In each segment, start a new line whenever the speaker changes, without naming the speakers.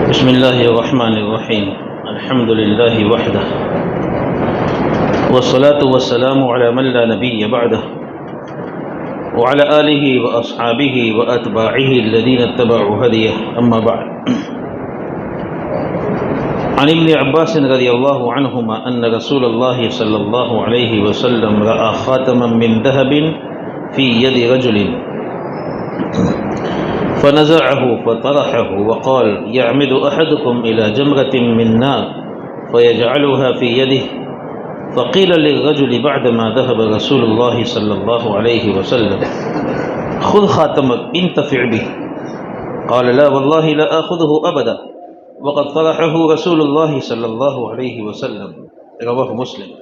بسم الله الرحمن الرحيم. الحمد لله وحده والصلاة والسلام على من لا نبي بعده وعلى آله وأصحابه وأتباعه الذين اتبعوا هديه. أما بعد، عن ابن عباس رضي الله عنهما أن رسول الله صلى الله عليه وسلم رأى خاتما من ذهب في يد رجل فنزعه فطرحه وقال: يعمد أحدكم إلى جمرة من نار فيجعلها في يده. فقيل للرجل بعدما ذهب رسول الله صلى الله عليه وسلم: خذ خاتمك انتفع به. قال: لا والله لا آخذه أبدا وقد طرحه رسول الله صلى الله عليه وسلم. رواه مسلم.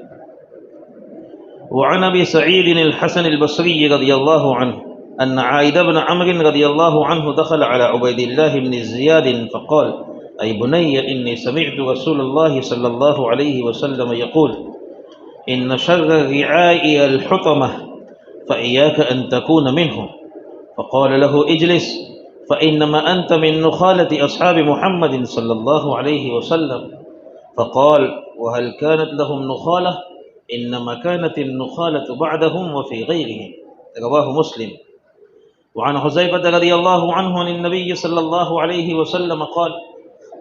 وعن أبي سعيد الحسن البصري رضي الله عنه أن عائد بن عمرو رضي الله عنه دخل على عبيد الله بن زياد فقال: أي بني إني سمعت رسول الله صلى الله عليه وسلم يقول: إن شر الرعاء الحطمة فإياك أن تكون منهم. فقال له: اجلس فإنما أنت من نخالة أصحاب محمد صلى الله عليه وسلم. فقال: وهل كانت لهم نخالة؟ إنما كانت النخالة بعدهم وفي غيرهم. رواه مسلم. وعن حذيفة رضي الله عنه عن النبي صلى الله عليه وسلم قال: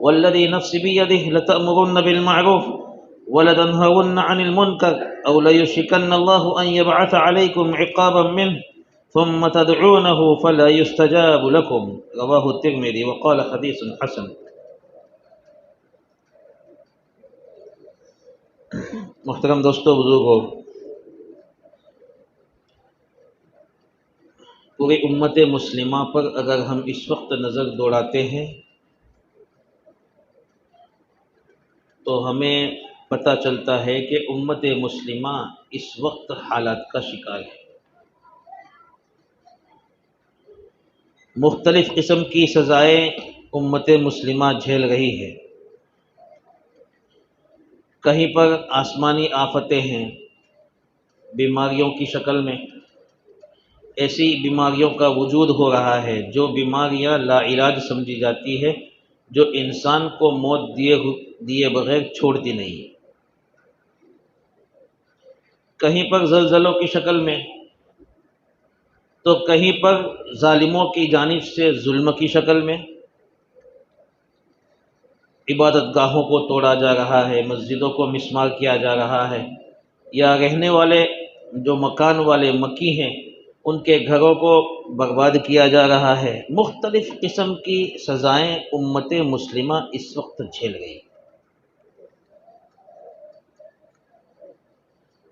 والذي نفسي بيده لتأمرن بالمعروف ولتنهون عن المنكر أو ليشركن الله أن يبعث عليكم عقابا منه ثم تدعونه فلا يستجاب لكم. رواه الترمذي وقال حديث حسن. محترم دوستو، بزرگو، پوری امت مسلمہ پر اگر ہم اس وقت نظر دوڑاتے ہیں تو ہمیں پتہ چلتا ہے کہ امت مسلمہ اس وقت حالات کا شکار ہے۔ مختلف قسم کی سزائیں امت مسلمہ جھیل رہی ہے۔ کہیں پر آسمانی آفتیں ہیں بیماریوں کی شکل میں، ایسی بیماریوں کا وجود ہو رہا ہے جو بیماریاں لا علاج سمجھی جاتی ہے، جو انسان کو موت دیے بغیر چھوڑتی نہیں۔ کہیں پر زلزلوں کی شکل میں، تو کہیں پر ظالموں کی جانب سے ظلم کی شکل میں۔ عبادت گاہوں کو توڑا جا رہا ہے، مسجدوں کو مسمار کیا جا رہا ہے، یا رہنے والے جو مکان والے مکی ہیں ان کے گھروں کو برباد کیا جا رہا ہے۔ مختلف قسم کی سزائیں امت مسلمہ اس وقت جھیل گئی۔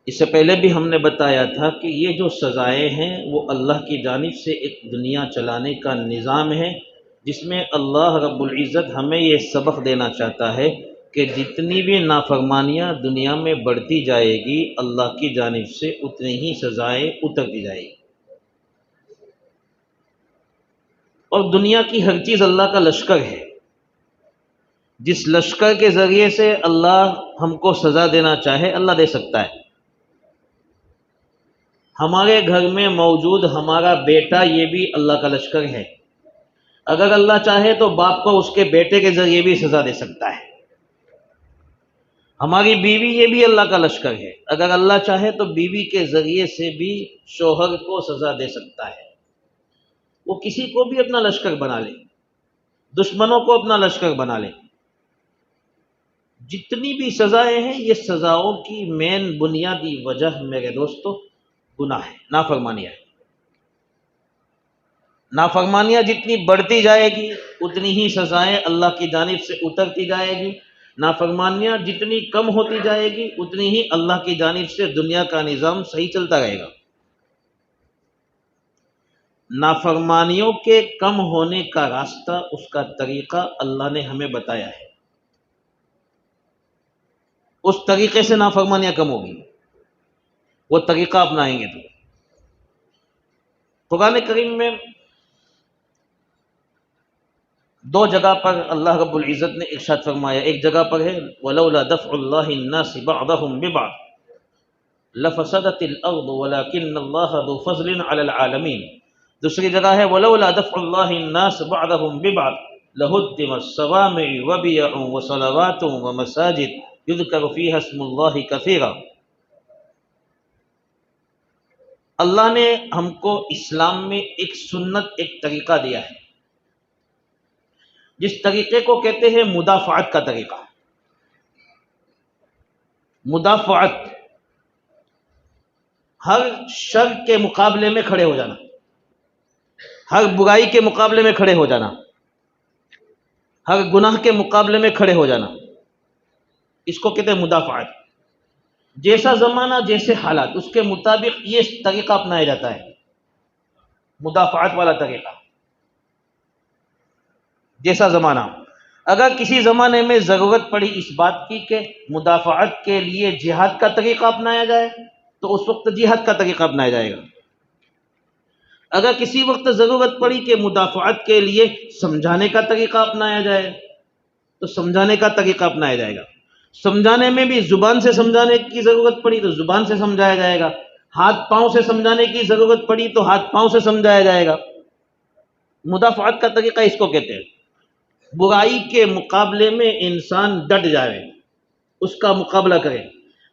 اس سے پہلے بھی ہم نے بتایا تھا کہ یہ جو سزائیں ہیں وہ اللہ کی جانب سے ایک دنیا چلانے کا نظام ہے، جس میں اللہ رب العزت ہمیں یہ سبق دینا چاہتا ہے کہ جتنی بھی نافرمانیاں دنیا میں بڑھتی جائے گی، اللہ کی جانب سے اتنی ہی سزائیں اترتی جائے گی۔ اور دنیا کی ہر چیز اللہ کا لشکر ہے۔ جس لشکر کے ذریعے سے اللہ ہم کو سزا دینا چاہے، اللہ دے سکتا ہے۔ ہمارے گھر میں موجود ہمارا بیٹا یہ بھی اللہ کا لشکر ہے۔ اگر اللہ چاہے تو باپ کو اس کے بیٹے کے ذریعے بھی سزا دے سکتا ہے۔ ہماری بیوی یہ بھی اللہ کا لشکر ہے۔ اگر اللہ چاہے تو بیوی کے ذریعے سے بھی شوہر کو سزا دے سکتا ہے۔ وہ کسی کو بھی اپنا لشکر بنا لے، دشمنوں کو اپنا لشکر بنا لے۔ جتنی بھی سزائیں ہیں، یہ سزاؤں کی مین بنیادی وجہ میرے دوستو گناہ ہے، نافرمانیاں ہے۔ نافرمانیاں جتنی بڑھتی جائے گی اتنی ہی سزائیں اللہ کی جانب سے اترتی جائے گی۔ نافرمانیاں جتنی کم ہوتی جائے گی اتنی ہی اللہ کی جانب سے دنیا کا نظام صحیح چلتا رہے گا۔ نافرمانیوں کے کم ہونے کا راستہ، اس کا طریقہ اللہ نے ہمیں بتایا ہے۔ اس طریقے سے نافرمانیاں کم ہوگی، وہ طریقہ اپنائیں گے تو۔ قرآن کریم میں دو جگہ پر اللہ رب العزت نے ارشاد فرمایا۔ ایک جگہ پر ہے وَلَوْلَا دَفْعُ اللَّهِ النَّاسِ بَعْضَهُمْ بِبَعْضٍ لَفَسَدَتِ الْأَرْضُ وَلَكِنَّ اللَّهَ ذُو فَضْلٍ عَلَى الْعَالَمِينَ۔ دوسری جگہ ہے وَلَوْلَا دَفْعُ اللَّهِ النَّاسِ بَعْضَهُمْ بِبَعْضٍ لہدمت الصوامع وبیع وصلوات ومساجد یذکر فیہا اسم اللہ کثیرا۔ اللہ نے ہم کو اسلام میں ایک سنت، ایک طریقہ دیا ہے، جس طریقے کو کہتے ہیں مدافعت کا طریقہ۔ مدافعت، ہر شر کے مقابلے میں کھڑے ہو جانا، ہر برائی کے مقابلے میں کھڑے ہو جانا، ہر گناہ کے مقابلے میں کھڑے ہو جانا، اس کو کہتے ہیں مدافعت۔ جیسا زمانہ، جیسے حالات، اس کے مطابق یہ طریقہ اپنایا جاتا ہے، مدافعت والا طریقہ۔ جیسا زمانہ، اگر کسی زمانے میں ضرورت پڑی اس بات کی کہ مدافعت کے لیے جہاد کا طریقہ اپنایا جائے تو اس وقت جہاد کا طریقہ اپنایا جائے گا۔ اگر کسی وقت ضرورت پڑی کہ مدافعت کے لیے سمجھانے کا طریقہ اپنایا جائے تو سمجھانے کا طریقہ اپنایا جائے گا۔ سمجھانے میں بھی زبان سے سمجھانے کی ضرورت پڑی تو زبان سے سمجھایا جائے گا، ہاتھ پاؤں سے سمجھانے کی ضرورت پڑی تو ہاتھ پاؤں سے سمجھایا جائے گا۔ مدافعت کا طریقہ اس کو کہتے ہیں۔ برائی کے مقابلے میں انسان ڈٹ جائے، اس کا مقابلہ کرے۔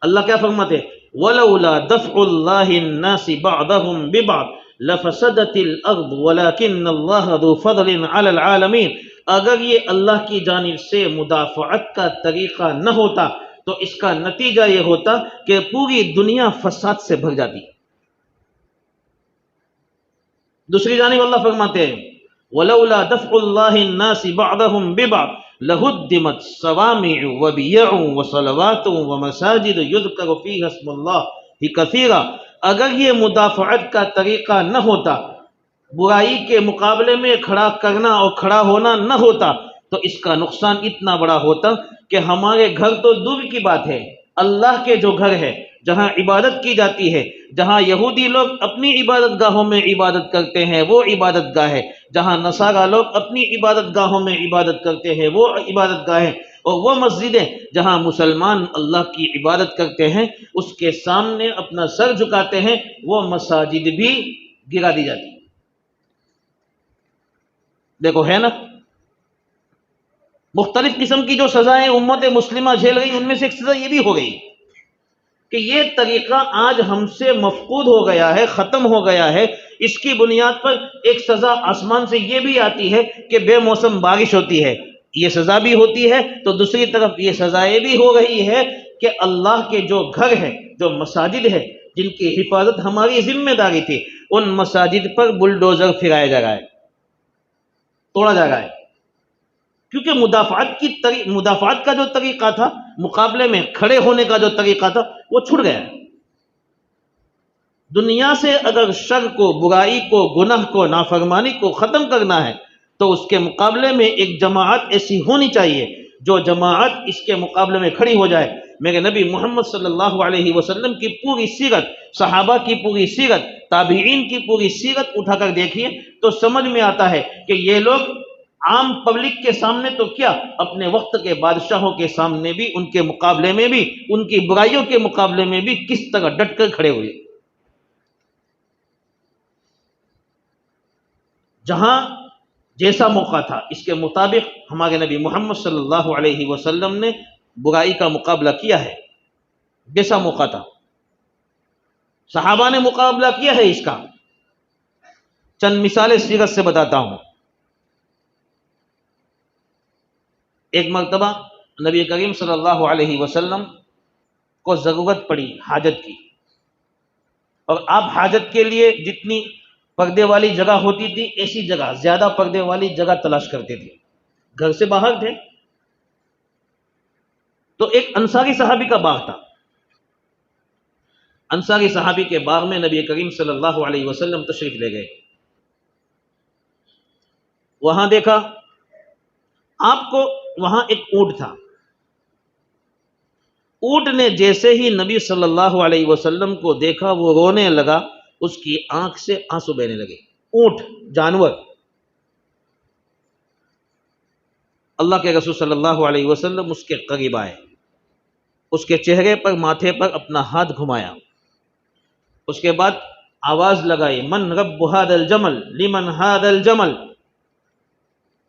اللہ کیا فرماتے ہیں؟ وَلَوْلَا دَفْعُ اللَّهِ النَّاسِ بَعْضَهُمْ بِبَعْضٍ لَفَسَدَتِ الْأَرْضُ وَلَكِنَّ اللَّهَ ذُو فَضْلٍ عَلَى الْعَالَمِينَ۔ اگر یہ اللہ کی جانب سے مدافعت کا طریقہ نہ ہوتا تو اس کا نتیجہ یہ ہوتا کہ پوری دنیا فساد سے بھر جاتی۔ دوسری جانب اللہ فرماتے ہیں وَلَوْلَا دَفْعُ اللَّهِ النَّاسِ بَعْضَهُمْ بِبَعْضٍ لَهُدِّمَتْ صَوَامِعُ وَبِيَعٌ وَصَلَوَاتٌ وَمَسَاجِدُ يُذْكَرُ فِيهَا اسْمُ اللَّهِ كَثِيرًا۔ اگر یہ مدافعت کا طریقہ نہ ہوتا، برائی کے مقابلے میں کھڑا کرنا اور کھڑا ہونا نہ ہوتا، تو اس کا نقصان اتنا بڑا ہوتا کہ ہمارے گھر تو دور کی بات ہے، اللہ کے جو گھر ہے، جہاں عبادت کی جاتی ہے، جہاں یہودی لوگ اپنی عبادت گاہوں میں عبادت کرتے ہیں وہ عبادت گاہ ہے، جہاں نصارہ لوگ اپنی عبادت گاہوں میں عبادت کرتے ہیں وہ عبادت گاہ ہے، اور وہ مسجدیں جہاں مسلمان اللہ کی عبادت کرتے ہیں اس کے سامنے اپنا سر جھکاتے ہیں، وہ مساجد بھی گرا دی جاتی۔ دیکھو ہے نا، مختلف قسم کی جو سزائیں امت مسلمہ جھیل رہی، ان میں سے ایک سزا یہ بھی ہو گئی کہ یہ طریقہ آج ہم سے مفقود ہو گیا ہے، ختم ہو گیا ہے۔ اس کی بنیاد پر ایک سزا آسمان سے یہ بھی آتی ہے کہ بے موسم بارش ہوتی ہے، یہ سزا بھی ہوتی ہے، تو دوسری طرف یہ سزا یہ بھی ہو رہی ہے کہ اللہ کے جو گھر ہے، جو مساجد ہے، جن کی حفاظت ہماری ذمہ داری تھی، ان مساجد پر بلڈوزر پھرایا جا رہا ہے، توڑا جا رہا ہے، کیونکہ مدافعت کا جو طریقہ تھا، مقابلے میں کھڑے ہونے کا جو طریقہ تھا، وہ چھوٹ گیا۔ دنیا سے اگر شر کو، برائی کو، گناہ کو، نافرمانی کو ختم کرنا ہے تو اس کے مقابلے میں ایک جماعت ایسی ہونی چاہیے جو جماعت اس کے مقابلے میں کھڑی ہو جائے۔ میرے نبی محمد صلی اللہ علیہ وسلم کی پوری سیرت، صحابہ کی پوری سیرت، تابعین کی پوری سیرت اٹھا کر دیکھیے تو سمجھ میں آتا ہے کہ یہ لوگ عام پبلک کے سامنے تو کیا، اپنے وقت کے بادشاہوں کے سامنے بھی، ان کے مقابلے میں بھی، ان کی برائیوں کے مقابلے میں بھی کس طرح ڈٹ کر کھڑے ہوئے۔ جہاں جیسا موقع تھا اس کے مطابق ہمارے نبی محمد صلی اللہ علیہ وسلم نے برائی کا مقابلہ کیا ہے۔ جیسا موقع تھا صحابہ نے مقابلہ کیا ہے اس کا۔ چند مثالیں سیرت سے بتاتا ہوں۔ ایک مرتبہ نبی کریم صلی اللہ علیہ وسلم کو ضرورت پڑی حاجت کی، اور آپ حاجت کے لیے جتنی پردے والی جگہ ہوتی تھی، ایسی جگہ، زیادہ پردے والی جگہ تلاش کرتے تھے، گھر سے باہر تھے۔ تو ایک انصاری صحابی کا باغ تھا، انصاری صحابی کے باغ میں نبی کریم صلی اللہ علیہ وسلم تشریف لے گئے۔ وہاں دیکھا آپ کو، وہاں ایک اونٹ تھا۔ اونٹ نے جیسے ہی نبی صلی اللہ علیہ وسلم کو دیکھا وہ رونے لگا، اس کی آنکھ سے آنسو بہنے لگے۔ اونٹ، جانور۔ اللہ کے رسول صلی اللہ علیہ وسلم اس کے قریب آئے، اس کے چہرے پر، ماتھے پر اپنا ہاتھ گھمایا، اس کے بعد آواز لگائی، من رب ھذا الجمل لمن ھذا الجمل،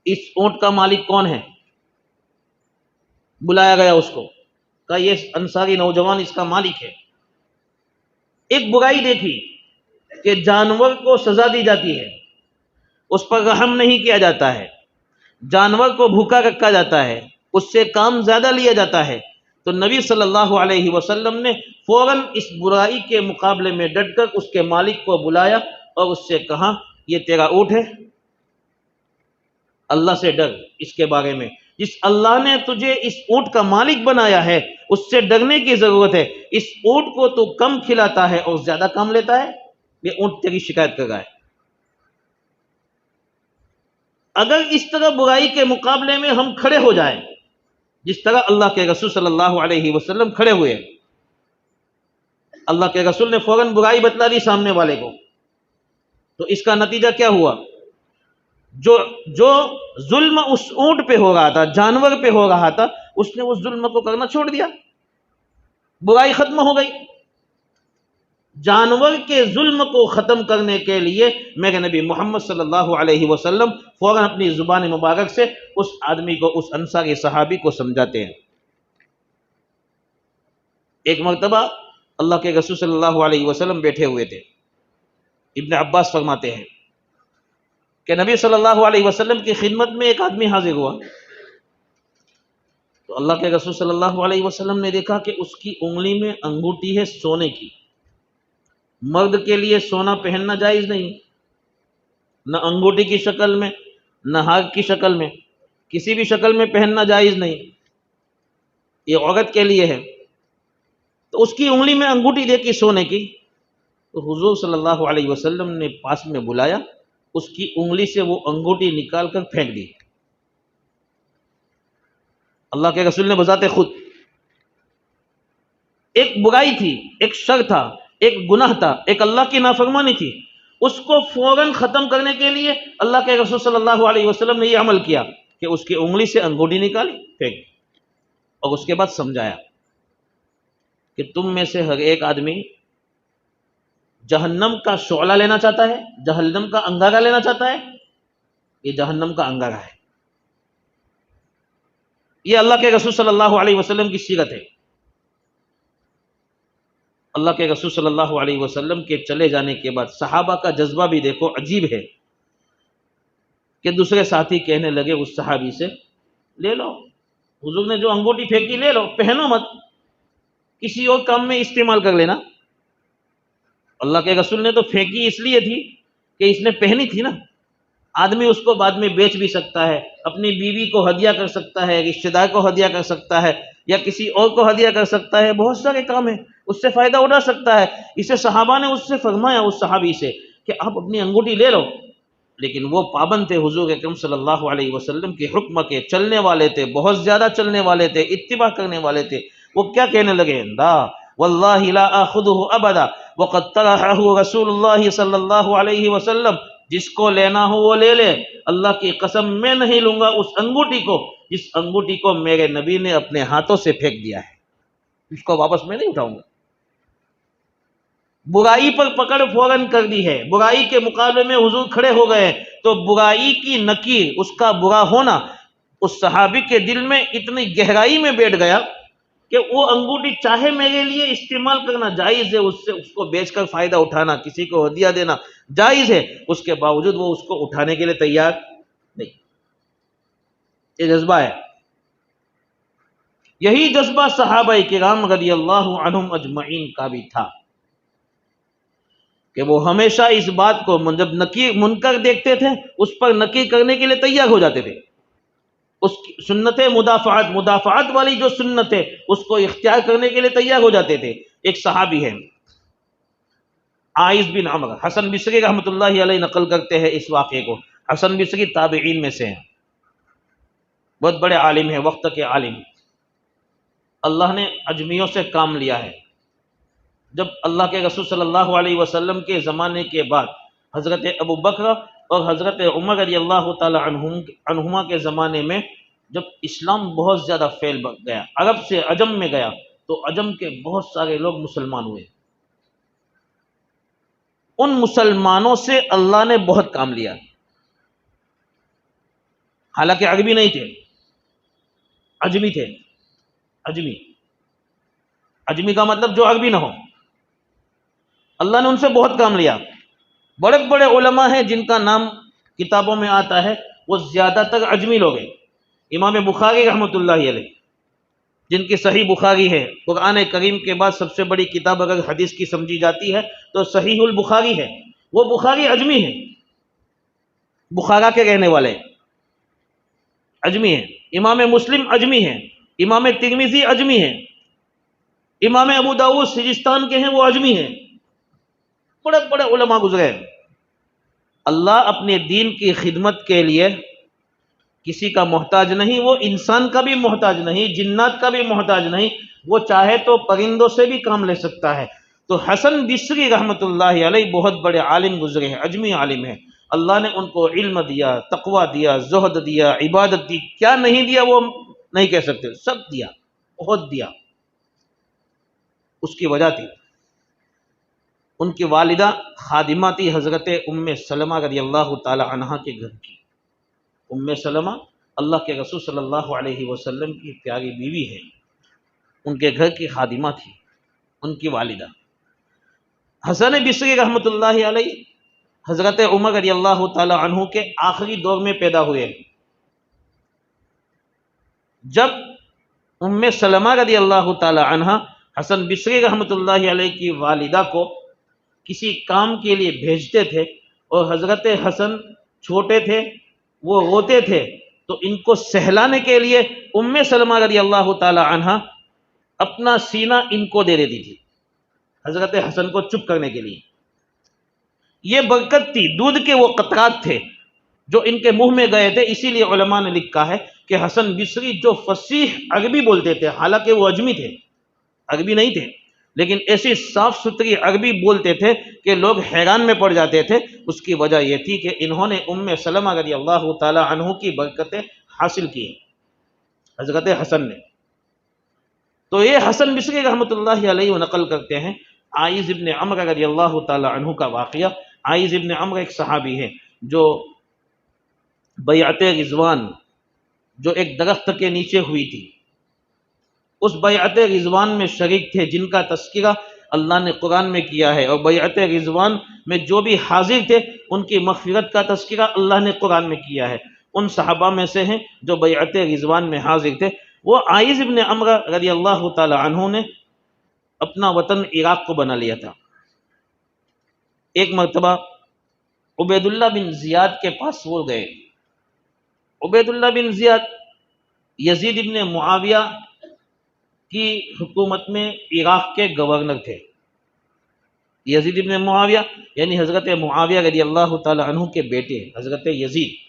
اس اونٹ کا مالک کون ہے؟ بلایا گیا اس کو، کہا یہ انصاری نوجوان اس کا مالک ہے۔ ایک برائی دیکھی کہ جانور کو سزا دی جاتی ہے، اس پر رحم نہیں کیا جاتا ہے، جانور کو بھوکا رکھا جاتا ہے، اس سے کام زیادہ لیا جاتا ہے، تو نبی صلی اللہ علیہ وسلم نے فوراً اس برائی کے مقابلے میں ڈٹ کر اس کے مالک کو بلایا اور اس سے کہا یہ تیرا اونٹ ہے، اللہ سے ڈر اس کے بارے میں، جس اللہ نے تجھے اس اونٹ کا مالک بنایا ہے اس سے ڈرنے کی ضرورت ہے۔ اس اونٹ کو تو کم کھلاتا ہے اور زیادہ کام لیتا ہے، یہ اونٹ تیری شکایت کر رہا ہے۔ اگر اس طرح برائی کے مقابلے میں ہم کھڑے ہو جائیں جس طرح اللہ کے رسول صلی اللہ علیہ وسلم کھڑے ہوئے، اللہ کے رسول نے فوراً برائی بتلا دی سامنے والے کو، تو اس کا نتیجہ کیا ہوا؟ جو ظلم اس اونٹ پہ ہو رہا تھا، جانور پہ ہو رہا تھا، اس نے اس ظلم کو کرنا چھوڑ دیا، برائی ختم ہو گئی۔ جانور کے ظلم کو ختم کرنے کے لیے میرے نبی محمد صلی اللہ علیہ وسلم فوراً اپنی زبان مبارک سے اس آدمی کو، اس انصاری صحابی کو سمجھاتے ہیں۔ ایک مرتبہ اللہ کے رسول صلی اللہ علیہ وسلم بیٹھے ہوئے تھے، ابن عباس فرماتے ہیں کہ نبی صلی اللہ علیہ وسلم کی خدمت میں ایک آدمی حاضر ہوا، تو اللہ کے رسول صلی اللہ علیہ وسلم نے دیکھا کہ اس کی انگلی میں انگوٹھی ہے سونے کی۔ مرد کے لیے سونا پہننا جائز نہیں، نہ انگوٹھی کی شکل میں، نہ ہار کی شکل میں، کسی بھی شکل میں پہننا جائز نہیں، یہ عورت کے لیے ہے۔ تو اس کی انگلی میں انگوٹھی دیکھی سونے کی، تو حضور صلی اللہ علیہ وسلم نے پاس میں بلایا، اس کی انگلی سے وہ انگوٹھی نکال کر پھینک دی۔ اللہ کے رسول نے بذات خود، ایک برائی تھی، ایک شر تھا، ایک گناہ تھا، ایک اللہ کی نافرمانی تھی، اس کو فوراً ختم کرنے کے لیے اللہ کے رسول صلی اللہ علیہ وسلم نے یہ عمل کیا کہ اس کی انگلی سے انگوٹھی نکالی پھینک، اور اس کے بعد سمجھایا کہ تم میں سے ہر ایک آدمی جہنم کا شعلہ لینا چاہتا ہے، جہنم کا انگارہ لینا چاہتا ہے، یہ جہنم کا انگارہ ہے۔ یہ اللہ کے رسول صلی اللہ علیہ وسلم کی سیرت ہے۔ اللہ کے رسول صلی اللہ علیہ وسلم کے چلے جانے کے بعد صحابہ کا جذبہ بھی دیکھو، عجیب ہے کہ دوسرے ساتھی کہنے لگے اس صحابی سے، لے لو، حضور نے جو انگوٹھی پھینکی لے لو، پہنو مت، کسی اور کام میں استعمال کر لینا۔ اللہ کے رسول نے تو پھینکی اس لیے تھی کہ اس نے پہنی تھی نا، آدمی اس کو بعد میں بیچ بھی سکتا ہے، اپنی بیوی کو ہدیہ کر سکتا ہے، رشتہ دار کو ہدیہ کر سکتا ہے، یا کسی اور کو ہدیہ کر سکتا ہے، بہت سارے کام ہیں، اس سے فائدہ اٹھا سکتا ہے۔ اسے صحابہ نے اس سے فرمایا، اس صحابی سے، کہ آپ اپنی انگوٹھی لے لو، لیکن وہ پابند تھے حضور اکرم صلی اللہ علیہ وسلم کے حکم کے، چلنے والے تھے، بہت زیادہ چلنے والے تھے، اتباع کرنے والے تھے۔ وہ کیا کہنے لگے؟ لا واللہ لا آخذہ ابدا وقد طرحہ رسول اللہ صلی اللہ علیہ وسلم، جس کو لینا ہو وہ لے لے، اللہ کی قسم میں نہیں لوں گا اس انگوٹھی کو جس انگوٹھی کو میرے نبی نے اپنے ہاتھوں سے پھینک دیا ہے، اس کو واپس میں نہیں اٹھاؤں گا۔ برائی پر پکڑ فوراً کر دی ہے، برائی کے مقابلے میں حضور کھڑے ہو گئے ہیں، تو برائی کی نکیر، اس کا برا ہونا اس صحابی کے دل میں اتنی گہرائی میں بیٹھ گیا کہ وہ انگوٹھی چاہے میرے لیے استعمال کرنا جائز ہے، اس کو بیچ کر فائدہ اٹھانا، کسی کو ہدیہ دینا جائز ہے، اس کے باوجود وہ اس کو اٹھانے کے لیے تیار نہیں۔ یہ جذبہ ہے، یہی جذبہ صحابہ کرام رضی اللہ عنہم اجمعین کا بھی تھا کہ وہ ہمیشہ اس بات کو جب نکیر منکر دیکھتے تھے اس پر نکیر کرنے کے لیے تیار ہو جاتے تھے۔ اس سنت مدافعات والی جو سنت ہے اس کو اختیار کرنے کے لیے تیار ہو جاتے تھے۔ ایک صحابی ہے عائذ بن عمر، حسن بصری رحمۃ اللہ علیہ نقل کرتے ہیں اس واقعے کو۔ حسن بصری تابعین میں سے ہیں، بہت بڑے عالم ہیں، وقت کے عالم۔ اللہ نے اجمیوں سے کام لیا ہے۔ جب اللہ کے رسول صلی اللہ علیہ وسلم کے زمانے کے بعد حضرت ابو بکر اور حضرت عمر رضی اللہ تعالی عنہما کے زمانے میں جب اسلام بہت زیادہ پھیل گیا، عرب سے عجم میں گیا، تو عجم کے بہت سارے لوگ مسلمان ہوئے۔ ان مسلمانوں سے اللہ نے بہت کام لیا۔ حالانکہ عربی نہیں تھے، عجمی تھے، عجمی، عجمی کا مطلب جو عربی نہ ہو۔ اللہ نے ان سے بہت کام لیا۔ بڑے بڑے علماء ہیں جن کا نام کتابوں میں آتا ہے، وہ زیادہ تر عجمی لوگ ہیں۔ امام بخاری رحمۃ اللہ علیہ، جن کی صحیح بخاری ہے، قرآن کریم کے بعد سب سے بڑی کتاب اگر حدیث کی سمجھی جاتی ہے تو صحیح البخاری ہے۔ وہ بخاری عجمی ہے، بخارا کے رہنے والے عجمی ہیں۔ امام مسلم عجمی ہیں، امام ترمذی عجمی ہیں، امام ابو داؤد سجستان کے ہیں، وہ عجمی ہیں۔ بڑے بڑے علماء گزرے۔ اللہ اپنے دین کی خدمت کے لیے کسی کا محتاج نہیں، وہ انسان کا بھی محتاج نہیں، جنات کا بھی محتاج نہیں، وہ چاہے تو پرندوں سے بھی کام لے سکتا ہے۔ تو حسن بصری رحمۃ اللہ علیہ بہت بڑے عالم گزرے ہیں، عجمی عالم ہیں۔ اللہ نے ان کو علم دیا، تقوی دیا، زہد دیا، عبادت دی، کیا نہیں دیا وہ نہیں کہہ سکتے، سب دیا، بہت دیا۔ اس کی وجہ تھی ان کی والدہ خادمہ تھی حضرت ام سلمہ رضی اللہ تعالی عنہا کے گھر کی۔ ام سلمہ اللہ کے رسول صلی اللہ علیہ وسلم کی پیاری بیوی ہے، ان کے گھر کی خادمہ تھی ان کی والدہ۔ حسن بصری رحمۃ اللہ علیہ حضرت عمر رضی اللہ تعالی عنہ کے آخری دور میں پیدا ہوئے۔ جب ام سلمہ رضی اللہ تعالی عنہ حسن بصری رحمۃ اللہ علیہ کی والدہ کو کسی کام کے لیے بھیجتے تھے اور حضرت حسن چھوٹے تھے، وہ روتے تھے، تو ان کو سہلانے کے لیے ام سلمہ رضی اللہ تعالی عنہ اپنا سینہ ان کو دے دیتی تھی، حضرت حسن کو چپ کرنے کے لیے۔ یہ برکت تھی، دودھ کے وہ قطرات تھے جو ان کے منہ میں گئے تھے۔ اسی لیے علماء نے لکھا ہے کہ حسن بصری جو فصیح عربی بولتے تھے، حالانکہ وہ عجمی تھے، عربی نہیں تھے، لیکن ایسی صاف ستھری عربی بولتے تھے کہ لوگ حیران میں پڑ جاتے تھے۔ اس کی وجہ یہ تھی کہ انہوں نے ام سلمہ رضی اللہ تعالی عنہ کی برکتیں حاصل کی حضرت حسن نے۔ تو یہ حسن بصری رحمۃ اللہ علیہ وہ نقل کرتے ہیں عائذ ابن عمرو رضی اللہ تعالی عنہ کا واقعہ۔ عائذ ابن عمرو ایک صحابی ہے جو بیعت رضوان جو ایک درخت کے نیچے ہوئی تھی، اس بیعت رضوان میں شریک تھے، جن کا تذکرہ اللہ نے قرآن میں کیا ہے، اور بیعت رضوان میں جو بھی حاضر تھے ان کی مغفرت کا تذکرہ اللہ نے قرآن میں کیا ہے۔ ان صحابہ میں سے ہیں جو بیعت رضوان میں حاضر تھے۔ وہ عائذ ابن عمرو رضی اللہ تعالی عنہ نے اپنا وطن عراق کو بنا لیا تھا۔ ایک مرتبہ عبید اللہ بن زیاد کے پاس وہ گئے۔ عبید اللہ بن زیاد یزید ابن معاویہ کی حکومت میں عراق کے گورنر تھے۔ یزید ابن معاویہ یعنی حضرت معاویہ رضی اللہ تعالی عنہ کے بیٹے حضرت یزید،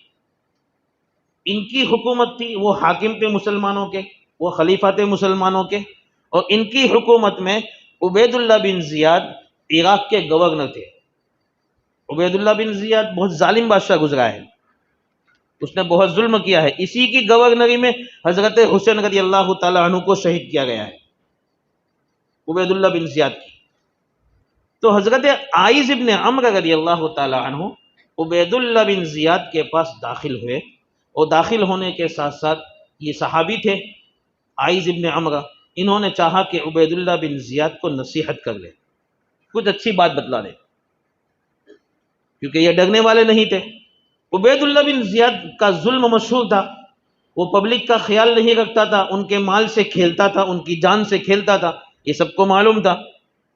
ان کی حکومت تھی، وہ حاکم تھے مسلمانوں کے، وہ خلیفہ تھے مسلمانوں کے، اور ان کی حکومت میں عبید اللہ بن زیاد عراق کے گورنر تھے۔ عبید اللہ بن زیاد بہت ظالم بادشاہ گزرا ہے، اس نے بہت ظلم کیا ہے۔ اسی کی گورنری میں حضرت حسین رضی اللہ تعالی عنہ کو شہید کیا گیا ہے، عبید اللہ بن زیاد کی۔ تو حضرت عائذ ابن عمرو رضی اللہ تعالی عنہ عبید اللہ بن زیاد کے پاس داخل ہوئے، اور داخل ہونے کے ساتھ ساتھ یہ صحابی تھے عائذ ابن عمرو، انہوں نے چاہا کہ عبید اللہ بن زیاد کو نصیحت کر لے، کچھ اچھی بات بتلا دے، کیونکہ یہ ڈرنے والے نہیں تھے۔ عبید اللہ بن زیاد کا ظلم مشہور تھا، وہ پبلک کا خیال نہیں رکھتا تھا، ان کے مال سے کھیلتا تھا، ان کی جان سے کھیلتا تھا، یہ سب کو معلوم تھا۔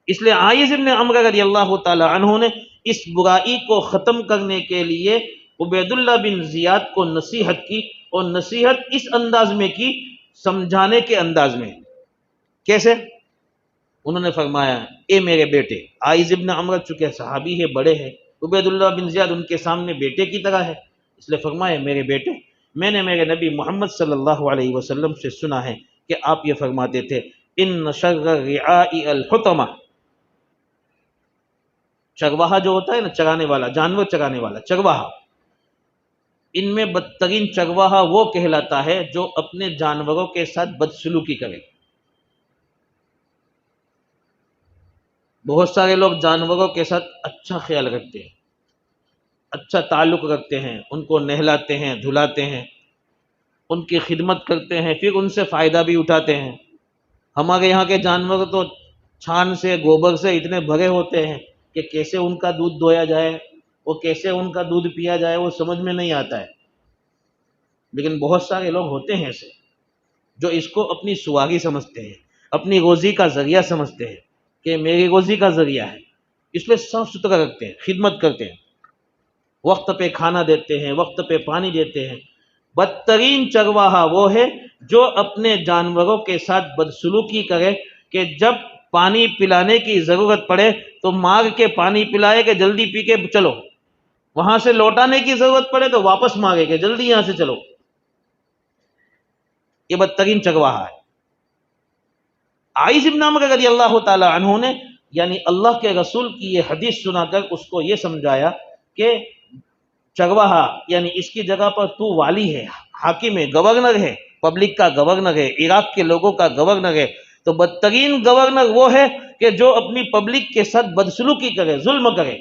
اس لیے عائذ ابن عمرو رضی اللہ تعالی عنہ نے اس برائی کو ختم کرنے کے لیے عبید اللہ بن زیاد کو نصیحت کی، اور نصیحت اس انداز میں کی، سمجھانے کے انداز میں۔ کیسے؟ انہوں نے فرمایا، اے میرے بیٹے، عائذ ابن عمرو چونکہ صحابی ہے، بڑے ہیں، عبید اللہ بن زیاد ان کے سامنے بیٹے کی طرح ہے، اس لیے فرمایا، میرے بیٹے، میں نے میرے نبی محمد صلی اللہ علیہ وسلم سے سنا ہے کہ آپ یہ فرماتے تھے، ان شر الرعاء الحطمہ، چرواہا جو ہوتا ہے نا، چرانے والا، جانور چرانے والا چرواہا، ان میں بدترین چرواہا وہ کہلاتا ہے جو اپنے جانوروں کے ساتھ بدسلوکی کرے۔ بہت سارے لوگ جانوروں کے ساتھ اچھا خیال رکھتے ہیں، اچھا تعلق رکھتے ہیں، ان کو نہلاتے ہیں، دھلاتے ہیں، ان کی خدمت کرتے ہیں، پھر ان سے فائدہ بھی اٹھاتے ہیں۔ ہمارے یہاں کے جانور تو چھان سے، گوبر سے اتنے بھرے ہوتے ہیں کہ کیسے ان کا دودھ دویا جائے، وہ کیسے ان کا دودھ پیا جائے، وہ سمجھ میں نہیں آتا ہے۔ لیکن بہت سارے لوگ ہوتے ہیں ایسے جو اس کو اپنی سواگی سمجھتے ہیں، اپنی روزی کا ذریعہ سمجھتے ہیں کہ میری روزی کا ذریعہ ہے، اس لیے صاف ستھرا رکھتے ہیں، خدمت کرتے ہیں، وقت پہ کھانا دیتے ہیں، وقت پہ پانی دیتے ہیں۔ بدترین چرواہا وہ ہے جو اپنے جانوروں کے ساتھ بدسلوکی کرے کہ جب پانی پلانے کی ضرورت پڑے تو مار کے پانی پلائے کہ جلدی پی کے چلو، وہاں سے لوٹانے کی ضرورت پڑے تو واپس مارے کہ جلدی یہاں سے چلو۔ یہ بدترین چرواہا ہے۔ عائذ بن عمرو رضی اللہ تعالی عنہ نے یعنی اللہ کے رسول کی یہ حدیث سنا کر اس کو یہ سمجھایا کہ چرواہا یعنی اس کی جگہ پر تو والی ہے، حاکم ہے، گورنر ہے، پبلک کا گورنر ہے، عراق کے لوگوں کا گورنر ہے، تو بدترین گورنر وہ ہے کہ جو اپنی پبلک کے ساتھ بدسلوکی کرے، ظلم کرے۔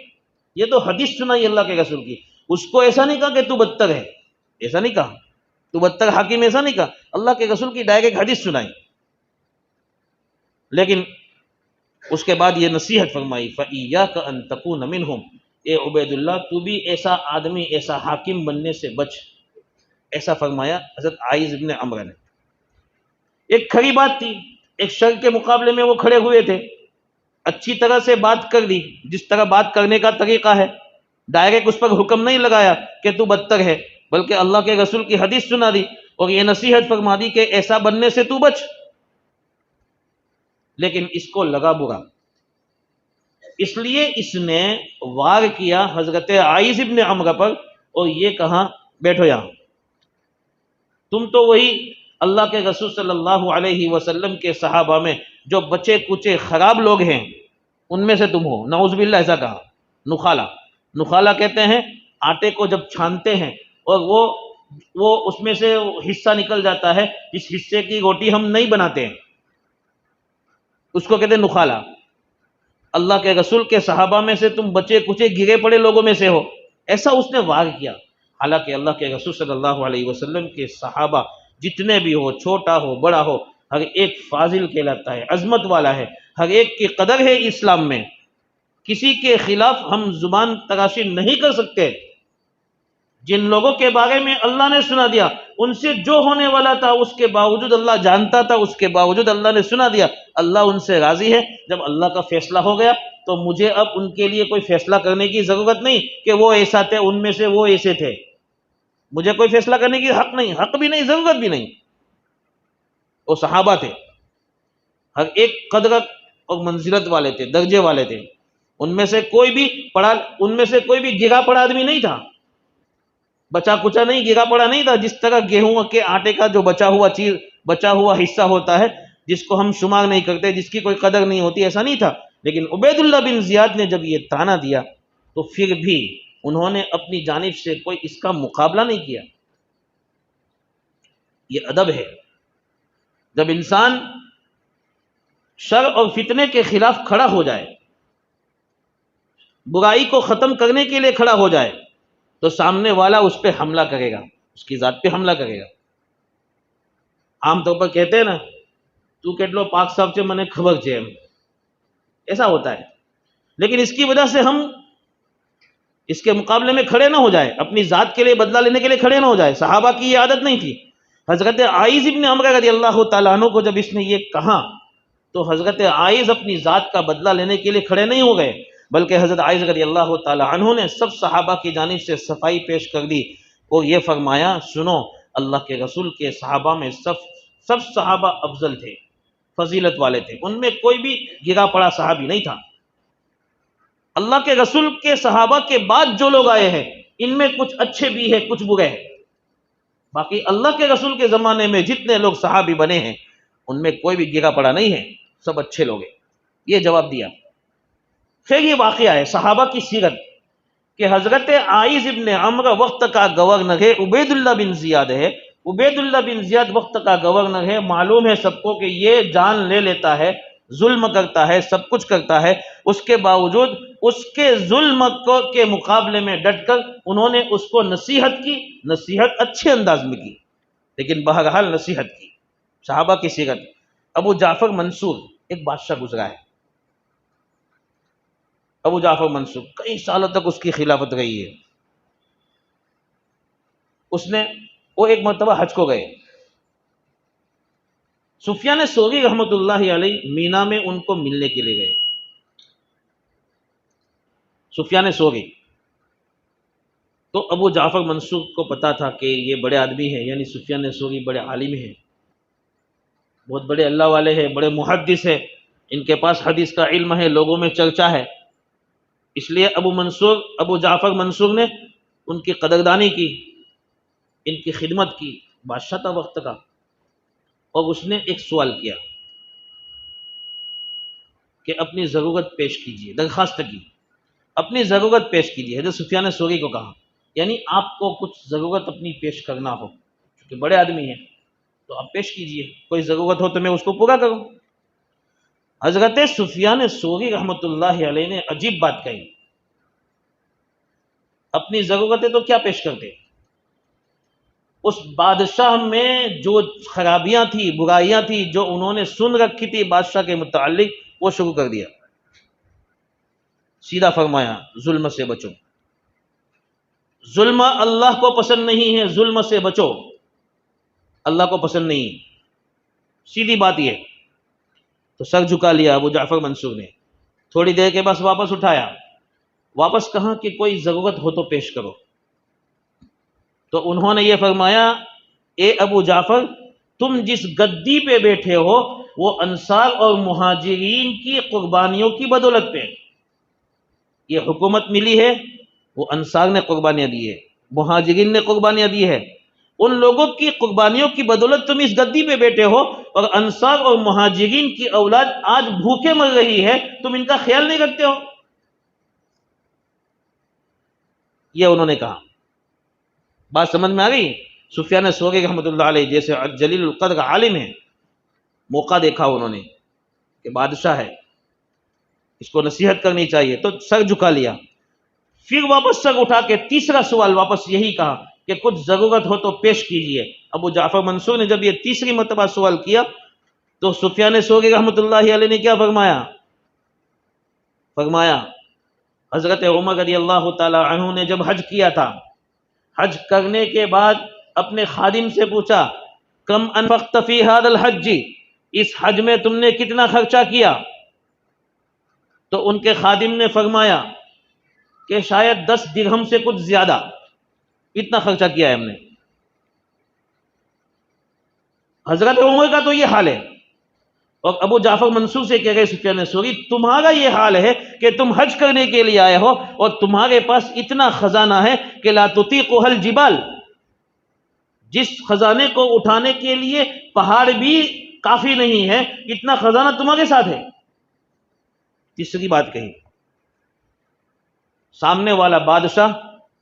یہ تو حدیث سنائی اللہ کے رسول کی، اس کو ایسا نہیں کہا کہ تو بدتر ہے، ایسا نہیں کہا، تو بدتر حاکم، ایسا نہیں کہا، اللہ کے رسول کی ڈائریکٹ حدیث سنائی۔ لیکن اس کے بعد یہ نصیحت فرمائی فَإِيَّاكَ أَن تَكُونَ مِنْهُمْ، اے عبید اللہ تو بھی ایسا آدمی، ایسا حاکم بننے سے بچ، ایسا فرمایا حضرت عائذ بن عمرو نے۔ ایک کھری بات تھی، ایک شر کے مقابلے میں وہ کھڑے ہوئے تھے، اچھی طرح سے بات کر دی، جس طرح بات کرنے کا طریقہ ہے، ڈائریکٹ اس پر حکم نہیں لگایا کہ تو بدتر ہے، بلکہ اللہ کے رسول کی حدیث سنا دی اور یہ نصیحت فرما دی کہ ایسا بننے سے تو بچ۔ لیکن اس کو لگا برا، اس لیے اس نے وار کیا حضرت عائذ بن عمرو پر اور یہ کہا بیٹھو یہاں، تم تو وہی اللہ کے رسول صلی اللہ علیہ وسلم کے صحابہ میں جو بچے کچے خراب لوگ ہیں ان میں سے تم ہو، نعوذ باللہ، ایسا کہا۔ نخالہ کہتے ہیں آٹے کو جب چھانتے ہیں اور وہ اس میں سے حصہ نکل جاتا ہے جس حصے کی روٹی ہم نہیں بناتے ہیں، اس کو کہتے ہیں نخالہ۔ اللہ کے رسول کے صحابہ میں سے تم بچے کچے گرے پڑے لوگوں میں سے ہو، ایسا اس نے وار کیا۔ حالانکہ اللہ کے رسول صلی اللہ علیہ وسلم کے صحابہ جتنے بھی ہو، چھوٹا ہو بڑا ہو، ہر ایک فاضل کہلاتا ہے، عظمت والا ہے، ہر ایک کی قدر ہے اسلام میں، کسی کے خلاف ہم زبان تراشی نہیں کر سکتے۔ جن لوگوں کے بارے میں اللہ نے سنا دیا، ان سے جو ہونے والا تھا اس کے باوجود اللہ جانتا تھا، اس کے باوجود اللہ نے سنا دیا، اللہ ان سے راضی ہے۔ جب اللہ کا فیصلہ ہو گیا تو مجھے اب ان کے لیے کوئی فیصلہ کرنے کی ضرورت نہیں کہ وہ ایسا تھے، ان میں سے وہ ایسے تھے، مجھے کوئی فیصلہ کرنے کی حق نہیں، حق بھی نہیں، ضرورت بھی نہیں۔ وہ صحابہ تھے، ہر ایک قدر اور منزلت والے تھے، درجے والے تھے، ان میں سے کوئی بھی گرا پڑا آدمی نہیں تھا، بچا کچا نہیں، گرا پڑا نہیں تھا۔ جس طرح گیہوں کے آٹے کا جو بچا ہوا حصہ ہوتا ہے جس کو ہم شمار نہیں کرتے، جس کی کوئی قدر نہیں ہوتی، ایسا نہیں تھا۔ لیکن عبید اللہ بن زیاد نے جب یہ طعنہ دیا تو پھر بھی انہوں نے اپنی جانب سے کوئی اس کا مقابلہ نہیں کیا۔ یہ ادب ہے۔ جب انسان شر اور فتنے کے خلاف کھڑا ہو جائے، برائی کو ختم کرنے کے لیے کھڑا ہو جائے، تو سامنے والا اس پہ حملہ کرے گا، اس کی ذات پہ حملہ کرے گا۔ عام طور پر کہتے ہیں نا، تو کہلو پاک صاحب سے منے خبر چاہیے، ایسا ہوتا ہے۔ لیکن اس کی وجہ سے ہم اس کے مقابلے میں کھڑے نہ ہو جائے، اپنی ذات کے لیے بدلہ لینے کے لیے کھڑے نہ ہو جائے۔ صحابہ کی یہ عادت نہیں تھی۔ حضرت عائذ بن عمرو رضی اللہ تعالیٰ عنہ کو جب اس نے یہ کہا تو حضرت عائذ اپنی ذات کا بدلہ لینے کے لیے کھڑے نہیں ہو گئے، بلکہ حضرت عائذ رضی اللہ تعالیٰ عنہ نے سب صحابہ کی جانب سے صفائی پیش کر دی اور یہ فرمایا، سنو، اللہ کے رسول کے صحابہ میں سب صحابہ افضل تھے، فضیلت والے تھے، ان میں کوئی بھی گرا پڑا صحابی نہیں تھا۔ اللہ کے رسول کے صحابہ کے بعد جو لوگ آئے ہیں ان میں کچھ اچھے بھی ہیں، کچھ برے ہیں، باقی اللہ کے رسول کے زمانے میں جتنے لوگ صحابی بنے ہیں ان میں کوئی بھی گرا پڑا نہیں ہے، سب اچھے لوگ ہیں۔ یہ جواب دیا۔ پھر یہ واقعہ ہے صحابہ کی سیرت کہ حضرت عائذ ابن عمرو وقت کا گورنر ہے، عبید اللہ بن زیاد ہے، عبید اللہ بن زیاد وقت کا گورنر ہے، معلوم ہے سب کو کہ یہ جان لے لیتا ہے، ظلم کرتا ہے، سب کچھ کرتا ہے، اس کے باوجود اس کے ظلم کے مقابلے میں ڈٹ کر انہوں نے اس کو نصیحت کی، نصیحت اچھے انداز میں کی، لیکن بہرحال نصیحت کی، صحابہ کی سیرت۔ ابو جعفر منصور ایک بادشاہ گزرا ہے، ابو جعفر منصور کئی سالوں تک اس کی خلافت رہی ہے۔ وہ ایک مرتبہ حج کو گئے، سفیان ثوری رحمۃ اللہ علیہ مینا میں ان کو ملنے کے لیے گئے، سفیان ثوری۔ تو ابو جعفر منصور کو پتا تھا کہ یہ بڑے آدمی ہیں، یعنی سفیان ثوری بڑے عالم ہیں، بہت بڑے اللہ والے ہیں، بڑے محدث ہیں، ان کے پاس حدیث کا علم ہے، لوگوں میں چرچا ہے۔ اس لیے ابو جعفر منصور نے ان کی قدردانی کی، ان کی خدمت کی، بادشاہ تھا وقت کا۔ اور اس نے ایک سوال کیا کہ اپنی ضرورت پیش کیجیے، درخواست کی، اپنی ضرورت پیش کیجیے۔ حضرت سفیان ثوری کو کہا، یعنی آپ کو کچھ ضرورت اپنی پیش کرنا ہو، کیونکہ بڑے آدمی ہیں تو آپ پیش کیجیے، کوئی ضرورت ہو تو میں اس کو پورا کروں۔ حضرت سفیان ثوری رحمۃ اللہ علیہ نے عجیب بات کہی، اپنی ضرورتیں تو کیا پیش کرتے، اس بادشاہ میں جو خرابیاں تھی، برائیاں تھی، جو انہوں نے سن رکھی تھی بادشاہ کے متعلق، وہ شروع کر دیا۔ سیدھا فرمایا ظلم سے بچو، ظلم اللہ کو پسند نہیں ہے، ظلم سے بچو، اللہ کو پسند نہیں، سیدھی بات یہ۔ تو سر جھکا لیا ابو جعفر منصور نے، تھوڑی دیر کے بعد واپس اٹھایا، واپس کہا کہ کوئی ضرورت ہو تو پیش کرو۔ تو انہوں نے یہ فرمایا، اے ابو جعفر، تم جس گدی پہ بیٹھے ہو وہ انصار اور مہاجرین کی قربانیوں کی بدولت پہ یہ حکومت ملی ہے، وہ انصار نے قربانیاں دی ہے، مہاجرین نے قربانیاں دی ہے، ان لوگوں کی قربانیوں کی بدولت تم اس گدی پہ بیٹھے ہو، اور انصار اور مہاجرین کی اولاد آج بھوکے مر رہی ہے، تم ان کا خیال نہیں رکھتے ہو۔ یہ انہوں نے کہا۔ بات سمجھ میں آ گئی؟ سفیان ثوری رحمۃ اللہ علیہ جیسے جلیل القدر عالم ہیں، موقع دیکھا انہوں نے کہ بادشاہ ہے، اس کو نصیحت کرنی چاہیے، تو سر جھکا لیا۔ پھر واپس سر اٹھا کے تیسرا سوال واپس یہی کہا کہ کچھ ضرورت ہو تو پیش کیجیے۔ ابو جعفر منصور نے جب یہ تیسری مرتبہ سوال کیا تو سفیان ثوری رحمۃ اللہ علیہ نے کیا فرمایا حضرت عمر رضی اللہ تعالی عنہ نے جب حج کیا تھا، حج کرنے کے بعد اپنے خادم سے پوچھا، کم انفقت فی ھذا الحج، اس حج میں تم نے کتنا خرچہ کیا؟ تو ان کے خادم نے فرمایا کہ شاید 10 درہم سے کچھ زیادہ، اتنا خرچہ کیا ہے ہم نے۔ حضرت عمر کا تو یہ حال ہے، اور ابو جعفر منصور سے کہہ گئے سفیان ثوری، تمہارا یہ حال ہے کہ تم حج کرنے کے لیے آئے ہو اور تمہارے پاس اتنا خزانہ ہے کہ لا تطیقها الجبال، جس خزانے کو اٹھانے کے لیے پہاڑ بھی کافی نہیں ہے، اتنا خزانہ تمہارے ساتھ ہے۔ تیسری بات کہی، سامنے والا بادشاہ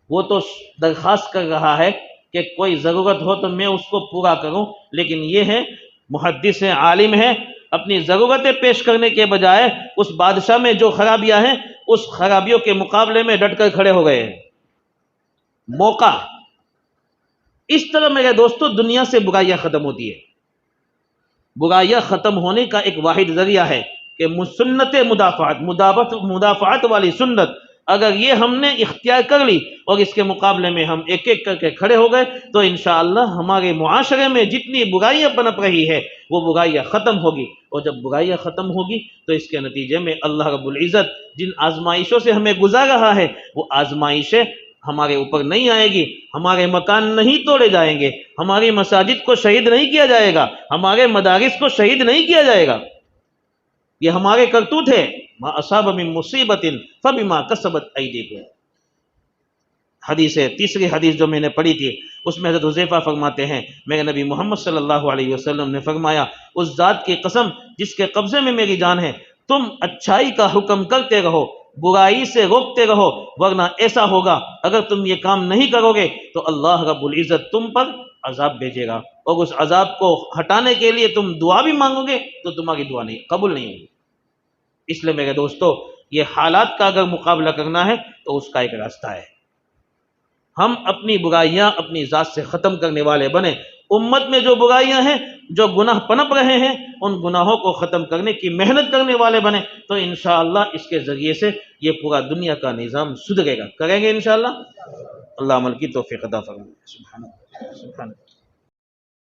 وہ تو درخواست کر رہا ہے کہ کوئی ضرورت ہو تو میں اس کو پورا کروں، لیکن یہ ہے محدث ہے، عالم ہے، اپنی ضرورتیں پیش کرنے کے بجائے اس بادشاہ میں جو خرابیاں ہیں اس خرابیوں کے مقابلے میں ڈٹ کر کھڑے ہو گئے ہیں۔ موقع اس طرح میرے دوستو دنیا سے برائیاں ختم ہوتی ہے۔ برائیاں ختم ہونے کا ایک واحد ذریعہ ہے کہ سنت مدافعت والی سنت اگر یہ ہم نے اختیار کر لی اور اس کے مقابلے میں ہم ایک ایک کر کے کھڑے ہو گئے تو انشاءاللہ ہمارے معاشرے میں جتنی برائیاں پنپ رہی ہے وہ برائیاں ختم ہوگی، اور جب برائیاں ختم ہوگی تو اس کے نتیجے میں اللہ رب العزت جن آزمائشوں سے ہمیں گزار رہا ہے وہ آزمائشیں ہمارے اوپر نہیں آئے گی، ہمارے مکان نہیں توڑے جائیں گے، ہماری مساجد کو شہید نہیں کیا جائے گا، ہمارے مدارس کو شہید نہیں کیا جائے گا، یہ ہمارے کرتوت ہے۔ ما اصاب من مصیبت فبما کسبت ایدیکم، حدیث ہے، تیسری حدیث جو میں نے پڑھی تھی اس میں حضرت حذیفہ فرماتے ہیں میرے نبی محمد صلی اللہ علیہ وسلم نے فرمایا، اس ذات کی قسم جس کے قبضے میں میری جان ہے، تم اچھائی کا حکم کرتے رہو، برائی سے روکتے رہو، ورنہ ایسا ہوگا اگر تم یہ کام نہیں کرو گے تو اللہ رب العزت تم پر عذاب بھیجے گا، اور اس عذاب کو ہٹانے کے لیے تم دعا بھی مانگو گے تو تمہاری دعا نہیں قبول نہیں ہوگی۔ اس لیے میرے دوستو یہ حالات کا اگر مقابلہ کرنا ہے تو اس کا ایک راستہ ہے، ہم اپنی برائیاں اپنی ذات سے ختم کرنے والے بنیں، امت میں جو برائیاں ہیں، جو گناہ پنپ رہے ہیں، ان گناہوں کو ختم کرنے کی محنت کرنے والے بنے تو انشاءاللہ اس کے ذریعے سے یہ پورا دنیا کا نظام سدھرے گا. کریں گے انشاءاللہ. اللہ عمل کی توفیق عطا فرمائے. سبحان اللہ.